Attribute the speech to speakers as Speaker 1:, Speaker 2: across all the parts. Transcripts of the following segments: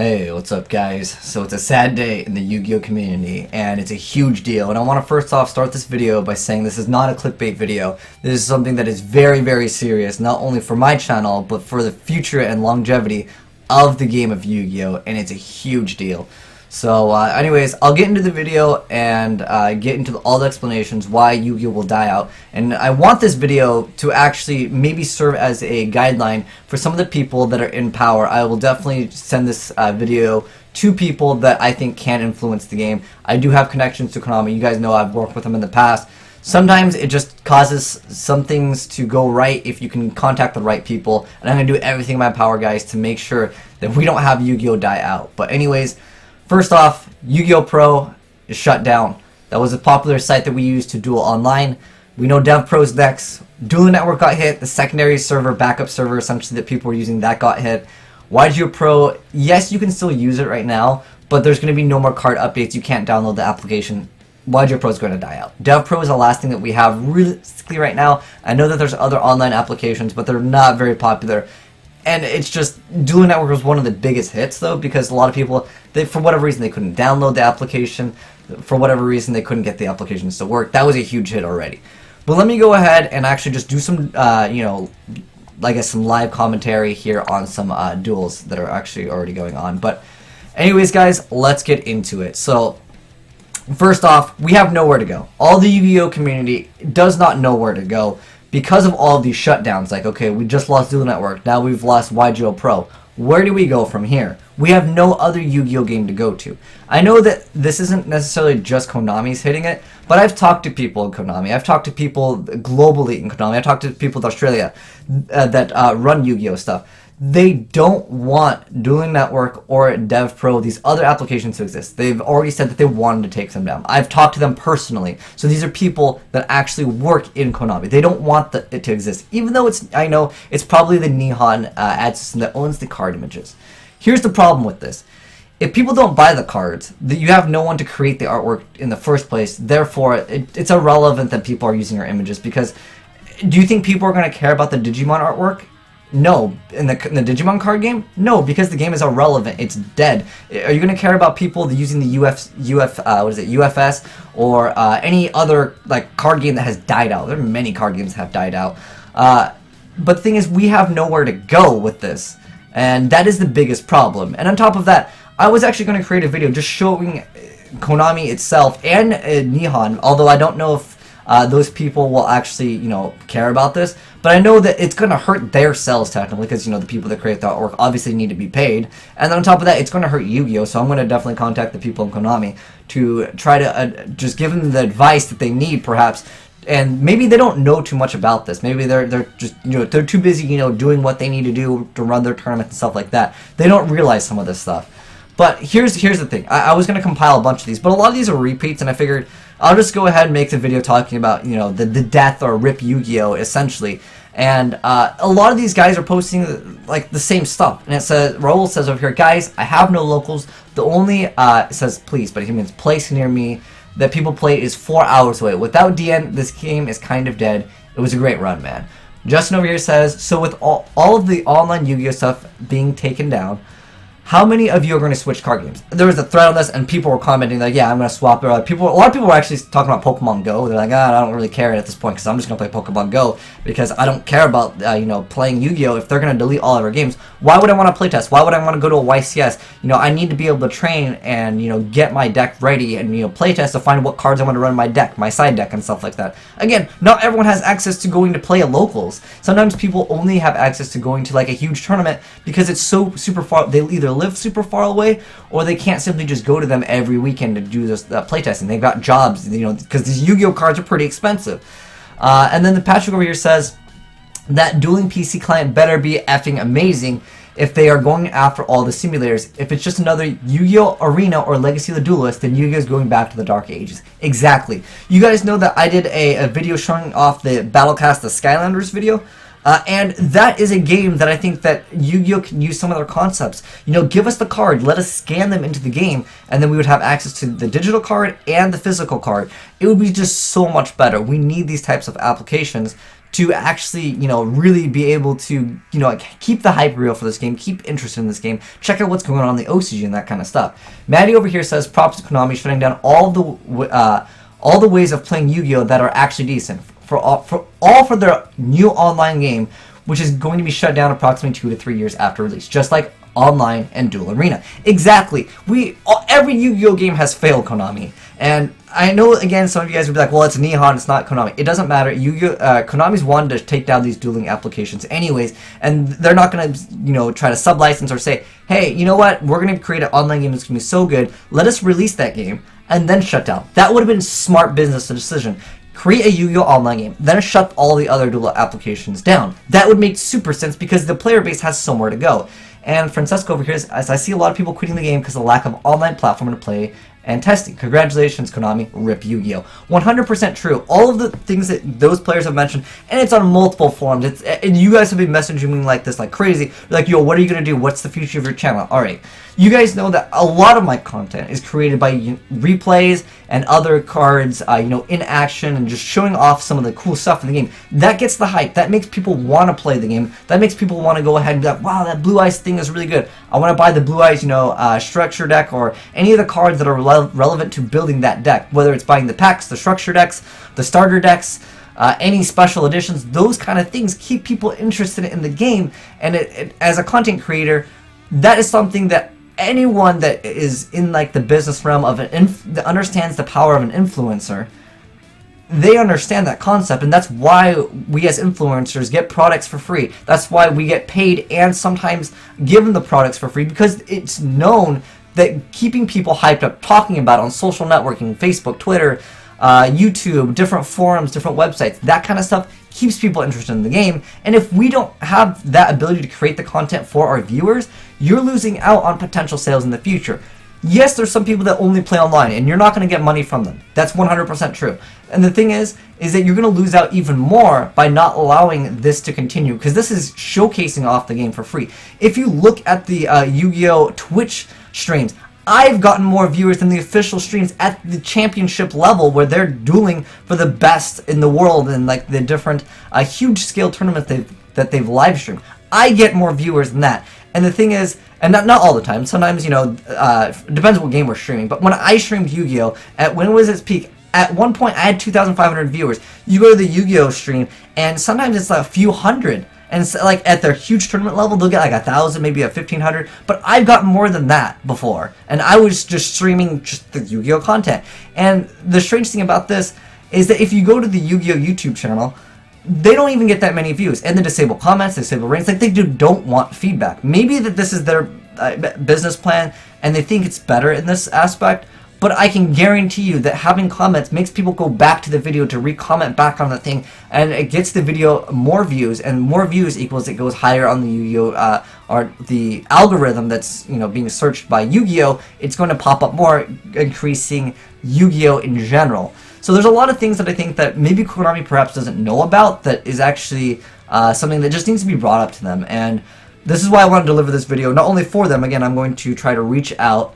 Speaker 1: Hey, what's up guys? So it's a sad day in the Yu-Gi-Oh community and it's a huge deal, and I want to first off start this video by saying this is not a clickbait video. This is something that is very, very serious, not only for my channel but for the future and longevity of the game of Yu-Gi-Oh, and it's a huge deal. So anyways, I'll get into the video and get into all the explanations why Yu-Gi-Oh will die out, and I want this video to actually maybe serve as a guideline for some of the people that are in power. I will definitely send this video to people that I think can influence the game. I do have connections to Konami. You guys know I've worked with them in the past. Sometimes it just causes some things to go right if you can contact the right people, and I'm going to do everything in my power, guys, to make sure that we don't have Yu-Gi-Oh die out. But anyways, first off, Yu-Gi-Oh Pro is shut down. That was a popular site that we used to duel online. We know DevPro's next. Dueling Network got hit. The secondary server, backup server, essentially that people were using, that got hit. Yugioh Pro, yes, you can still use it right now, but there's going to be no more card updates. You can't download the application. Yugioh Pro is going to die out. DevPro is the last thing that we have realistically right now. I know that there's other online applications, but they're not very popular. And it's just, Dueling Network was one of the biggest hits though, because a lot of people, for whatever reason, they couldn't download the application. For whatever reason, they couldn't get the applications to work. That was a huge hit already. But let me go ahead and actually just do some, I guess some live commentary here on some duels that are actually already going on. But anyways, guys, let's get into it. So, first off, we have nowhere to go. All the Yu-Gi-Oh community does not know where to go because of all of these shutdowns. Like, okay, we just lost Dueling Network, now we've lost Yugioh Pro. Where do we go from here? We have no other Yu-Gi-Oh game to go to. I know that this isn't necessarily just Konami's hitting it, but I've talked to people in Konami. I've talked to people globally in Konami. I've talked to people in Australia that run Yu-Gi-Oh stuff. They don't want Dueling Network or DevPro, these other applications, to exist. They've already said that they wanted to take them down. I've talked to them personally. So these are people that actually work in Konami. They don't want it to exist. Even though I know it's probably the Nihon ad system that owns the card images. Here's the problem with this. If people don't buy the cards, you have no one to create the artwork in the first place. Therefore, it's irrelevant that people are using your images, because do you think people are going to care about the Digimon artwork? No. In the Digimon card game? No, because the game is irrelevant. It's dead. Are you going to care about people using the UFS or any other card game that has died out? There are many card games that have died out. But the thing is, we have nowhere to go with this. And that is the biggest problem. And on top of that, I was actually going to create a video just showing Konami itself and Nihon, although I don't know if those people will actually, care about this. But I know that it's going to hurt their sales technically, because, the people that create the artwork obviously need to be paid. And then on top of that, it's going to hurt Yu-Gi-Oh! So I'm going to definitely contact the people in Konami to try to just give them the advice that they need, perhaps. And maybe they don't know too much about this. Maybe they're just, they're too busy, doing what they need to do to run their tournament and stuff like that. They don't realize some of this stuff. But here's the thing. I was going to compile a bunch of these, but a lot of these are repeats, and I figured I'll just go ahead and make the video talking about, the death or rip Yu-Gi-Oh! Essentially. And a lot of these guys are posting the same stuff. And it says, Raul says over here, guys, I have no locals. The only, it says please, but he means place near me that people play is 4 hours away. Without DN, this game is kind of dead. It was a great run, man. Justin over here says, so with all of the online Yu-Gi-Oh stuff being taken down, how many of you are going to switch card games? There was a thread on this, and people were commenting like, "Yeah, I'm going to swap it." A lot of people were actually talking about Pokemon Go. They're like, "I don't really care at this point because I'm just going to play Pokemon Go because I don't care about playing Yu-Gi-Oh. If they're going to delete all of our games, why would I want to playtest? Why would I want to go to a YCS? I need to be able to train and get my deck ready and playtest to find what cards I want to run in my deck, my side deck, and stuff like that." Again, not everyone has access to going to play at locals. Sometimes people only have access to going to a huge tournament because it's so super far. They either live super far away, or they can't simply just go to them every weekend to do this playtesting. They've got jobs, because these Yu-Gi-Oh cards are pretty expensive. And then the Patrick over here says that dueling PC client better be effing amazing if they are going after all the simulators. If it's just another Yu-Gi-Oh Arena or Legacy of the Duelist, then Yu-Gi-Oh is going back to the Dark Ages. Exactly. You guys know that I did a video showing off the Battlecast the Skylanders video. And that is a game that I think that Yu-Gi-Oh can use some of their concepts. Give us the card, let us scan them into the game, and then we would have access to the digital card and the physical card. It would be just so much better. We need these types of applications to actually, really be able to, keep the hype real for this game, keep interest in this game, check out what's going on in the OCG and that kind of stuff. Maddie over here says, props to Konami shutting down all the ways of playing Yu-Gi-Oh that are actually decent for their new online game, which is going to be shut down approximately 2 to 3 years after release, just like online and Duel Arena. Exactly. Every Yu-Gi-Oh game has failed, Konami. And I know, again, some of you guys would be like, well, it's Nihon, it's not Konami. It doesn't matter. Konami's wanted to take down these dueling applications anyways, and they're not going to, try to sub-license or say, hey, you know what, we're going to create an online game that's going to be so good, let us release that game, and then shut down. That would have been a smart business decision. Create a Yu-Gi-Oh! Online game, then shut all the other duel applications down. That would make super sense because the player base has somewhere to go. And Francesco over here, as I see a lot of people quitting the game because of the lack of online platform to play and testing. Congratulations, Konami. Rip Yu-Gi-Oh! 100% true. All of the things that those players have mentioned, and it's on multiple forums. And you guys have been messaging me like this, like crazy. You're like, yo, what are you going to do? What's the future of your channel? All right. You guys know that a lot of my content is created by replays and other cards, in action and just showing off some of the cool stuff in the game. That gets the hype. That makes people want to play the game. That makes people want to go ahead and be like, wow, that Blue Eyes thing is really good. I want to buy the Blue Eyes, structure deck or any of the cards that are relevant to building that deck. Whether it's buying the packs, the structure decks, the starter decks, any special editions, those kind of things keep people interested in the game. And as a content creator, that is something that anyone that is in like the business realm of that understands the power of an influencer, they understand that concept, and that's why we as influencers get products for free. That's why we get paid and sometimes given the products for free, because it's known that keeping people hyped up, talking about it on social networking, Facebook, Twitter, YouTube, different forums, different websites, that kind of stuff keeps people interested in the game. And if we don't have that ability to create the content for our viewers, you're losing out on potential sales in the future. Yes, there's some people that only play online, and you're not going to get money from them. That's 100% true. And the thing is that you're going to lose out even more by not allowing this to continue, because this is showcasing off the game for free. If you look at the Yu-Gi-Oh! Twitch streams, I've gotten more viewers than the official streams at the championship level, where they're dueling for the best in the world and like the different huge scale tournaments that they've live streamed. I get more viewers than that. And the thing is, and not all the time, sometimes, depends what game we're streaming, but when I streamed Yu-Gi-Oh! When it was its peak, at one point I had 2,500 viewers. You go to the Yu-Gi-Oh! Stream, and sometimes it's a few hundred. And so, like, at their huge tournament level, they'll get like 1,000, maybe 1,500. But I've gotten more than that before. And I was just streaming just the Yu-Gi-Oh! Content. And the strange thing about this is that if you go to the Yu-Gi-Oh! YouTube channel, they don't even get that many views. And they disable comments, they disable ratings. Like, they don't want feedback. Maybe that this is their business plan, and they think it's better in this aspect. But I can guarantee you that having comments makes people go back to the video to re-comment back on the thing, and it gets the video more views, and more views equals it goes higher on the Yu-Gi-Oh! Or the algorithm that's being searched by Yu-Gi-Oh! It's going to pop up more, increasing Yu-Gi-Oh! In general. So there's a lot of things that I think that maybe Konami perhaps doesn't know about that is actually something that just needs to be brought up to them. And this is why I want to deliver this video, not only for them. Again, I'm going to try to reach out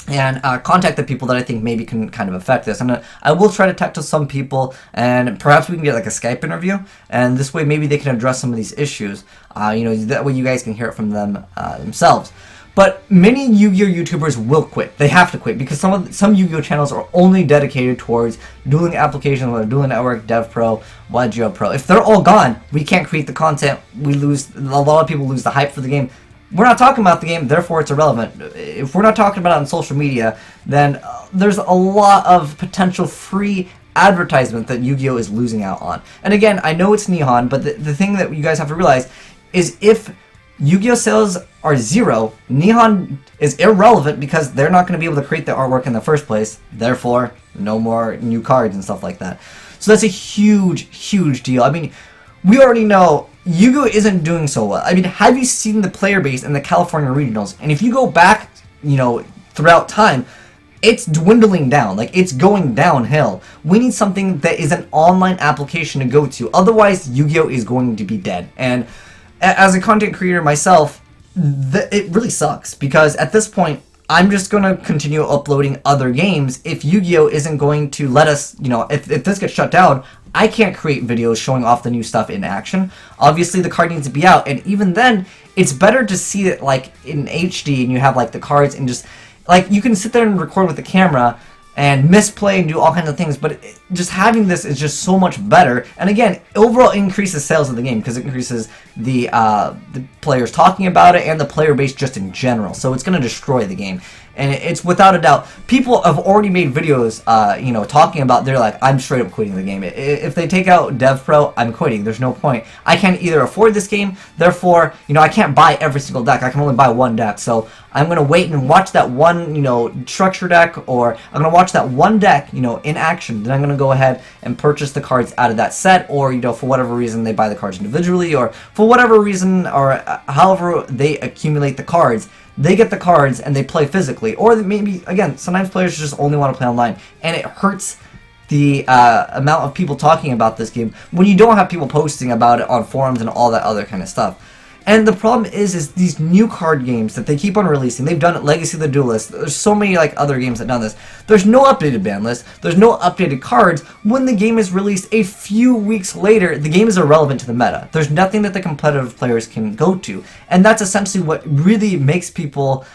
Speaker 1: and contact the people that I think maybe can kind of affect this. And I will try to talk to some people, and perhaps we can get like a Skype interview, and this way maybe they can address some of these issues. That way you guys can hear it from them themselves. But many Yu-Gi-Oh! YouTubers will quit. They have to quit, because some Yu-Gi-Oh! Channels are only dedicated towards dueling applications, like Dueling Network, DevPro, Yugioh Pro. If they're all gone, we can't create the content. We lose. A lot of people lose the hype for the game. We're not talking about the game, therefore it's irrelevant. If we're not talking about it on social media, then there's a lot of potential free advertisement that Yu-Gi-Oh! Is losing out on. And again, I know it's Nihon, but the thing that you guys have to realize is if Yu-Gi-Oh! Sales are zero, Nihon is irrelevant, because they're not going to be able to create the artwork in the first place. Therefore, no more new cards and stuff like that. So that's a huge, huge deal. I mean, we already know Yu-Gi-Oh! Isn't doing so well. I mean, have you seen the player base in the California regionals? And if you go back, throughout time, it's dwindling down. Like, it's going downhill. We need something that is an online application to go to. Otherwise, Yu-Gi-Oh! Is going to be dead. And as a content creator myself, it really sucks, because at this point, I'm just going to continue uploading other games if Yu-Gi-Oh! Isn't going to let us, if this gets shut down, I can't create videos showing off the new stuff in action. Obviously, the card needs to be out, and even then, it's better to see it like in HD, and you have like the cards, and just like you can sit there and record with the camera and misplay and do all kinds of things, but just having this is just so much better. And again, overall increases sales of the game because it increases the players talking about it and the player base just in general. So it's going to destroy the game. And it's without a doubt, people have already made videos, you know, talking about, they're like, I'm straight up quitting the game. If they take out DevPro, I'm quitting. There's no point. I can't either afford this game, therefore, you know, I can't buy every single deck. I can only buy one deck. So I'm going to wait and watch that one, you know, structure deck, or I'm going to watch that one deck, you know, in action. Then I'm going to go ahead and purchase the cards out of that set, or, you know, for whatever reason they buy the cards individually, or for whatever reason, or however they accumulate the cards. They get the cards and they play physically, or maybe, again, sometimes players just only want to play online, and it hurts the amount of people talking about this game when you don't have people posting about it on forums and all that other kind of stuff. And the problem is these new card games that they keep on releasing. They've done it, Legacy of the Duelist. There's so many like other games that have done this. There's no updated ban list. There's no updated cards. When the game is released a few weeks later, the game is irrelevant to the meta. There's nothing that the competitive players can go to. And that's essentially what really makes people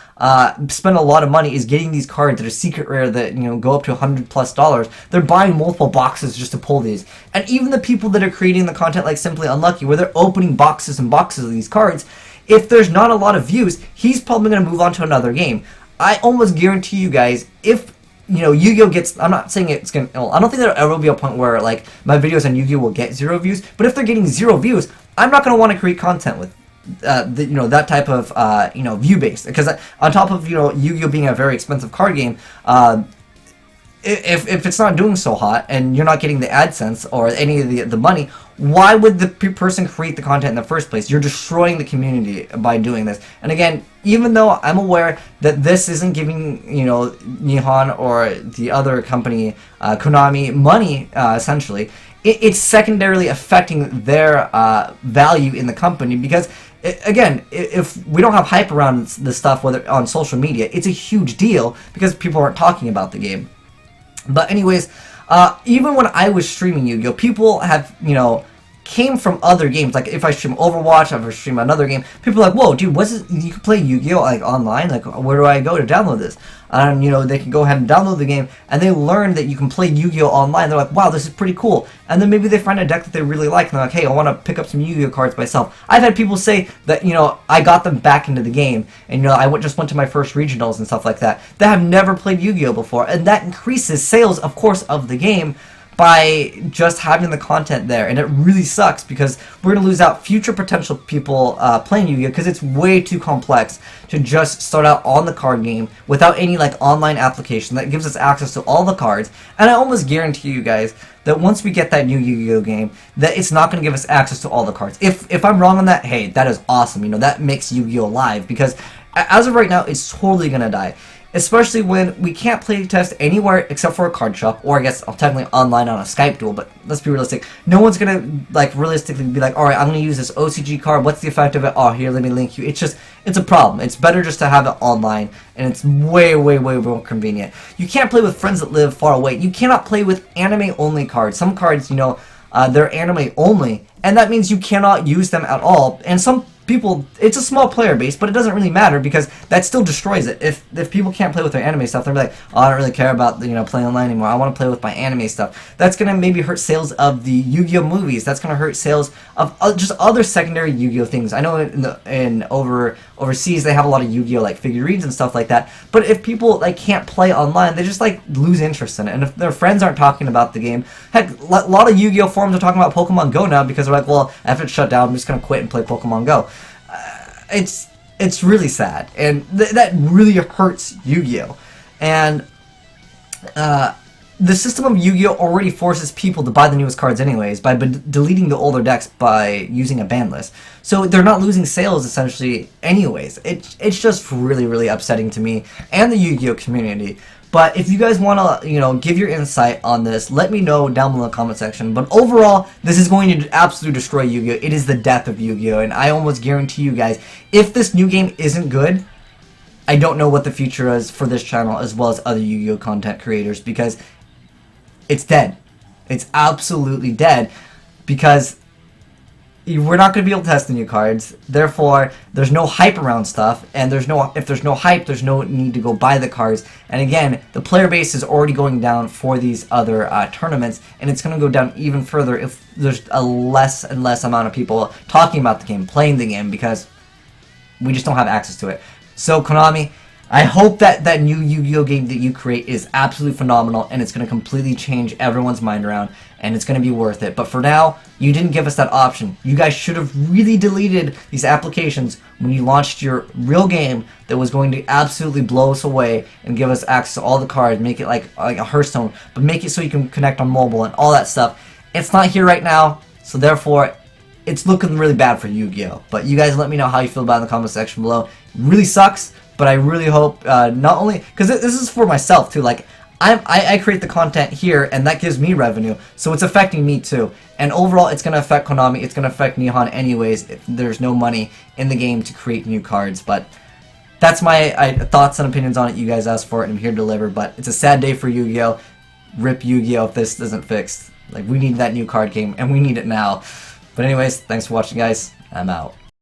Speaker 1: spend a lot of money, is getting these cards that are secret rare that, you know, go up to $100+. They're buying multiple boxes just to pull these. And even the people that are creating the content like Simply Unlucky, where they're opening boxes and boxes of these cards, if there's not a lot of views, he's probably going to move on to another game. I almost guarantee you guys, if, you know, Yu-Gi-Oh gets, I'm not saying it's going to, I don't think there'll ever be a point where, like, my videos on Yu-Gi-Oh will get 0 views, but if they're getting 0 views, I'm not going to want to create content with you know, that type of you know, view base, because on top of, you know, Yu-Gi-Oh being a very expensive card game, if it's not doing so hot and you're not getting the AdSense or any of the money, why would the person create the content in the first place? You're destroying the community by doing this. And again, even though I'm aware that this isn't giving, you know, Nihon or the other company, Konami, money, essentially, it's secondarily affecting their value in the company, because again, if we don't have hype around this stuff, whether on social media, it's a huge deal because people aren't talking about the game. But anyways, even when I was streaming Yu-Gi-Oh, people have, you know, came from other games. Like if I stream Overwatch, if I stream another game, people are like, whoa, dude, you can play Yu-Gi-Oh like online? Like, where do I go to download this? And, you know, they can go ahead and download the game, and they learn that you can play Yu-Gi-Oh online. They're like, wow, this is pretty cool. And then maybe they find a deck that they really like, and they're like, hey, I want to pick up some Yu-Gi-Oh cards myself. I've had people say that, you know, I got them back into the game, and, you know, I just went to my first regionals and stuff like that, that have never played Yu-Gi-Oh before, and that increases sales, of course, of the game by just having the content there. And it really sucks, because we're going to lose out future potential people playing Yu-Gi-Oh, because it's way too complex to just start out on the card game without any like online application that gives us access to all the cards. And I almost guarantee you guys that once we get that new Yu-Gi-Oh game, that it's not going to give us access to all the cards. If I'm wrong on that, hey, that is awesome. You know, that makes Yu-Gi-Oh live, because as of right now, it's totally going to die. Especially when we can't play test anywhere except for a card shop, or I guess technically online on a Skype duel, but let's be realistic. No one's gonna, like, realistically be like, alright, I'm gonna use this OCG card, what's the effect of it? Oh, here, let me link you. It's a problem. It's better just to have it online, and it's way, way, way more convenient. You can't play with friends that live far away. You cannot play with anime-only cards. Some cards, you know, they're anime-only, and that means you cannot use them at all. And some people, it's a small player base, but it doesn't really matter, because that still destroys it. If people can't play with their anime stuff, they're like, oh, I don't really care about, you know, playing online anymore. I want to play with my anime stuff. That's gonna maybe hurt sales of the Yu-Gi-Oh movies. That's gonna hurt sales of just other secondary Yu-Gi-Oh things. I know overseas they have a lot of Yu-Gi-Oh like figurines and stuff like that. But if people like can't play online, they just like lose interest in it. And if their friends aren't talking about the game, heck, a lot of Yu-Gi-Oh forums are talking about Pokemon Go now, because they're like, well, after it's shut down, I'm just gonna quit and play Pokemon Go. It's really sad, and that really hurts Yu-Gi-Oh. And the system of Yu-Gi-Oh already forces people to buy the newest cards anyways by deleting the older decks by using a ban list. So they're not losing sales essentially anyways. It's just really, really upsetting to me and the Yu-Gi-Oh community. But if you guys want to, you know, give your insight on this, let me know down below in the comment section. But overall, this is going to absolutely destroy Yu-Gi-Oh! It is the death of Yu-Gi-Oh! And I almost guarantee you guys, if this new game isn't good, I don't know what the future is for this channel as well as other Yu-Gi-Oh! Content creators, because it's dead. It's absolutely dead because we're not going to be able to test the new cards. Therefore, there's no hype around stuff, and if there's no hype, there's no need to go buy the cards. And again, the player base is already going down for these other tournaments, and it's going to go down even further if there's a less and less amount of people talking about the game, playing the game, because we just don't have access to it. So Konami, I hope that new Yu-Gi-Oh game that you create is absolutely phenomenal, and it's going to completely change everyone's mind around, and it's going to be worth it. But for now, you didn't give us that option. You guys should have really deleted these applications when you launched your real game that was going to absolutely blow us away and give us access to all the cards, make it like a Hearthstone, but make it so you can connect on mobile and all that stuff. It's not here right now, so therefore, it's looking really bad for Yu-Gi-Oh! But you guys let me know how you feel about it in the comment section below. It really sucks, but I really hope, not only, because this is for myself too, like, I create the content here, and that gives me revenue, so it's affecting me too. And overall, it's going to affect Konami, it's going to affect Nihon anyways, if there's no money in the game to create new cards. But that's my thoughts and opinions on it. You guys asked for it, and I'm here to deliver. But it's a sad day for Yu-Gi-Oh! Rip Yu-Gi-Oh! If this isn't fixed. Like, we need that new card game, and we need it now. But anyways, thanks for watching, guys. I'm out.